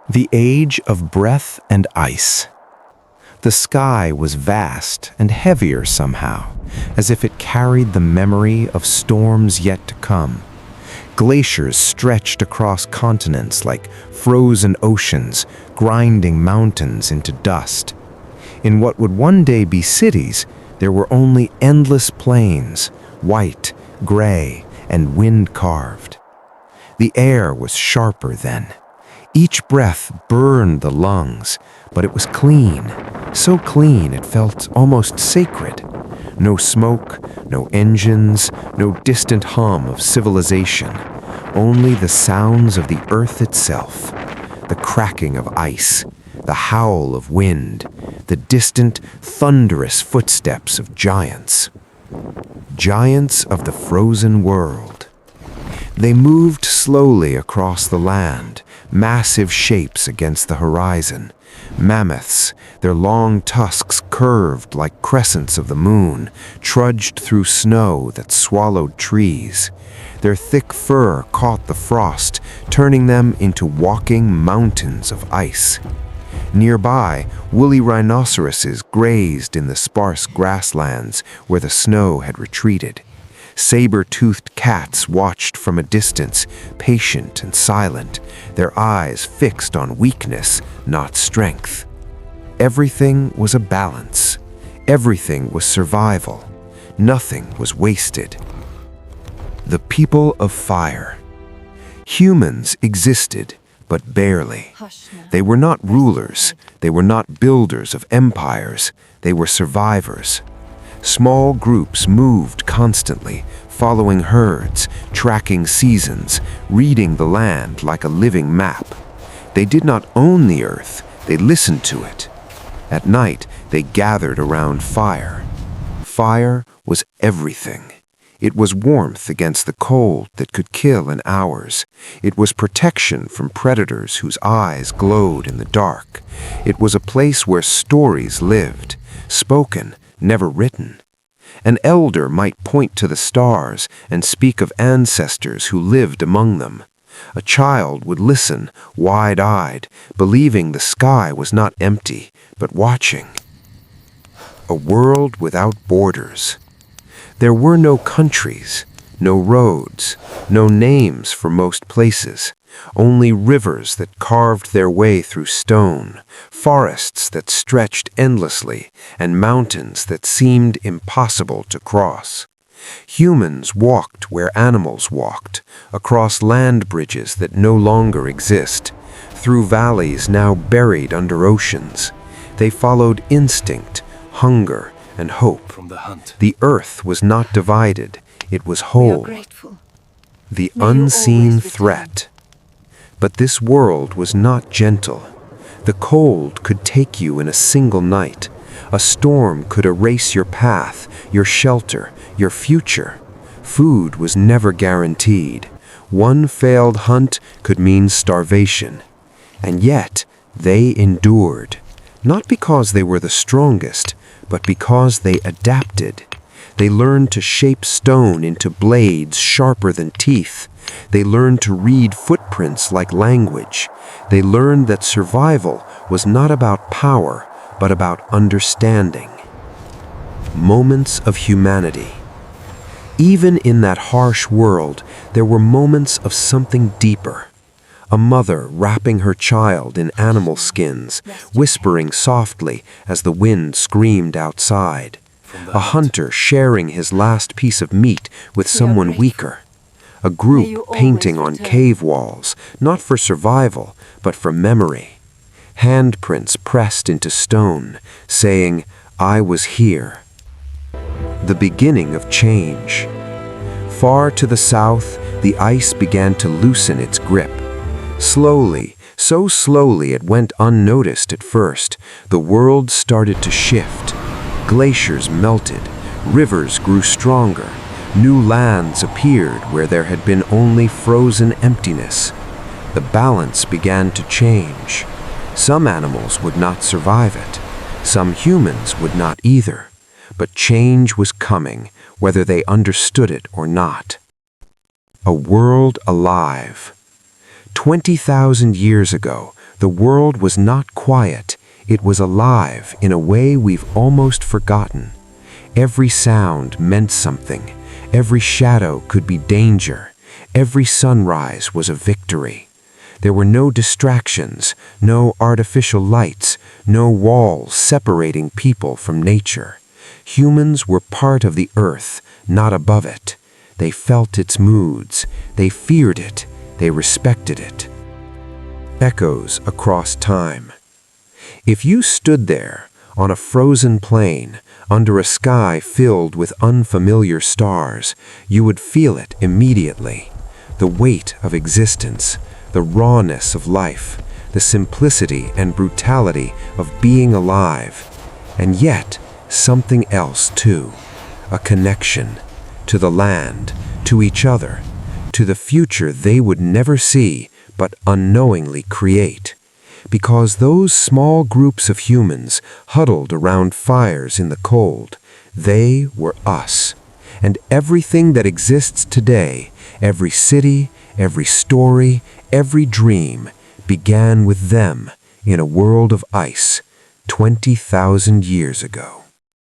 The age of breath and ice. The sky was vast and heavier somehow, as if it carried the memory of storms yet to come. Glaciers stretched across continents like frozen oceans, grinding mountains into dust. In what would one day be cities, there were only endless plains, white, gray, and wind-carved. The air was sharper then. Each breath burned the lungs, but it was clean, so clean it felt almost sacred. No smoke, no engines, no distant hum of civilization, only the sounds of the earth itself, the cracking of ice, the howl of wind, the distant, thunderous footsteps of giants. Giants of the frozen world. They moved slowly across the land, massive shapes against the horizon. Mammoths, their long tusks curved like crescents of the moon, trudged through snow that swallowed trees. Their thick fur caught the frost, turning them into walking mountains of ice. Nearby, woolly rhinoceroses grazed in the sparse grasslands where the snow had retreated. Saber-toothed cats watched from a distance, patient and silent, their eyes fixed on weakness, not strength. Everything was a balance. Everything was survival. Nothing was wasted. The people of fire. Humans existed, but barely. They were not rulers. They were not builders of empires. They were survivors. Small groups moved constantly, following herds, tracking seasons, reading the land like a living map. They did not own the earth, they listened to it. At night, they gathered around fire. Fire was everything. It was warmth against the cold that could kill in hours. It was protection from predators whose eyes glowed in the dark. It was a place where stories lived, spoken, never written. An elder might point to the stars and speak of ancestors who lived among them. A child would listen, wide-eyed, believing the sky was not empty, but watching. A world without borders. There were no countries, no roads, no names for most places. Only rivers that carved their way through stone, forests that stretched endlessly, and mountains that seemed impossible to cross. Humans walked where animals walked, across land bridges that no longer exist, through valleys now buried under oceans. They followed instinct, hunger, and hope. From the hunt. The earth was not divided, it was whole. We are grateful. The May you unseen always return. threat. But this world was not gentle. The cold could take you in a single night. A storm could erase your path, your shelter, your future. Food was never guaranteed. One failed hunt could mean starvation. And yet, they endured. Not because they were the strongest, but because they adapted. They learned to shape stone into blades sharper than teeth. They learned to read footprints like language. They learned that survival was not about power, but about understanding. Moments of humanity. Even in that harsh world, there were moments of something deeper. A mother wrapping her child in animal skins, whispering softly as the wind screamed outside. A hunter sharing his last piece of meat with someone weaker. A group painting on cave walls, not for survival, but for memory. Handprints pressed into stone, saying, "I was here." The beginning of change. Far to the south, the ice began to loosen its grip. Slowly, so slowly it went unnoticed at first, the world started to shift. Glaciers melted, rivers grew stronger, new lands appeared where there had been only frozen emptiness. The balance began to change. Some animals would not survive it. Some humans would not either. But change was coming, whether they understood it or not. A world alive. 20,000 years ago, The world was not quiet, it was alive in a way we've almost forgotten. Every sound meant something, every shadow could be danger, every sunrise was a victory. There were no distractions, no artificial lights, no walls separating people from nature. Humans were part of the earth, not above it. They felt its moods, they feared it, they respected it. Echoes across time. If you stood there, on a frozen plain, under a sky filled with unfamiliar stars, you would feel it immediately. The weight of existence, the rawness of life, the simplicity and brutality of being alive. And yet, something else too, a connection to the land, to each other, to the future they would never see but unknowingly create. Because those small groups of humans huddled around fires in the cold, they were us. And everything that exists today, every city, every story, every dream, began with them in a world of ice 20,000 years ago.